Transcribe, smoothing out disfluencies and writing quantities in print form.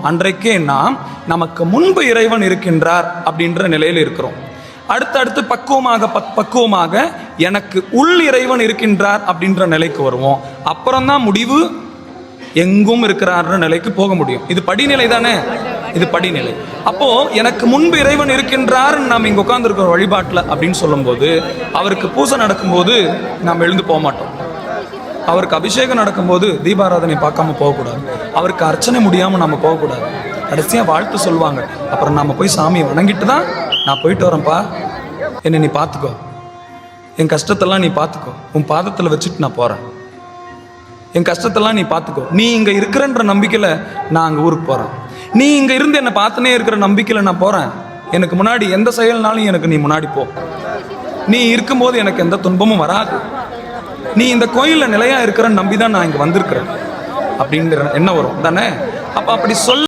அன்றைக்கே நாம் நமக்கு முன்பு இறைவன் இருக்கின்றார் அப்படின்ற நிலையில் இருக்கிறோம். அடுத்தடுத்து பக்குவமாக எனக்கு உள் இறைவன் இருக்கின்றார் அப்படின்ற நிலைக்கு வருவோம். அப்புறம்தான் முடிவு எங்கும் இருக்கிறார்ன்ற நிலைக்கு போக முடியும். இது படிநிலை தானே, இது படிநிலை. அப்போ எனக்கு முன்பு இறைவன் இருக்கின்றார் நாம் இங்க உட்கார்ந்து இருக்கிற வழிபாட்டில் அப்படின்னு சொல்லும்போது, அவருக்கு பூசை நடக்கும்போது நாம் எழுந்து போக மாட்டோம். அவருக்கு அபிஷேகம் நடக்கும்போது தீபாராதனை பார்க்காம போகக்கூடாது. அவருக்கு அர்ச்சனை முடியாமல் நம்ம போகக்கூடாது. கடைசியாக வாழ்த்து சொல்லுவாங்க. அப்புறம் நம்ம போய் சாமியை வணங்கிட்டு தான் நான் போயிட்டு வரேன்ப்பா, என்னை நீ பார்த்துக்கோ, என் கஷ்டத்தெல்லாம் நீ பார்த்துக்கோ, உன் பாதத்தில் வச்சுட்டு நான் போகிறேன், என் கஷ்டத்தெல்லாம் நீ பார்த்துக்கோ, நீ இங்கே இருக்கிறன்ற நம்பிக்கையில் நான் அங்கே ஊருக்கு போகிறேன், நீ இங்கே இருந்து என்னை பார்த்துனே இருக்கிற நம்பிக்கையில் நான் போகிறேன், எனக்கு முன்னாடி எந்த செயல்னாலும் எனக்கு நீ முன்னாடி போ, நீ இருக்கும்போது எனக்கு எந்த துன்பமும் வராது, நீ இந்த கோயிலில் நிலையாக இருக்கிறன்னு நம்பி தான் நான் இங்கே வந்திருக்கிறேன் அப்படிங்கிற என்ன வரும் தானே. அப்போ அப்படி சொல்ல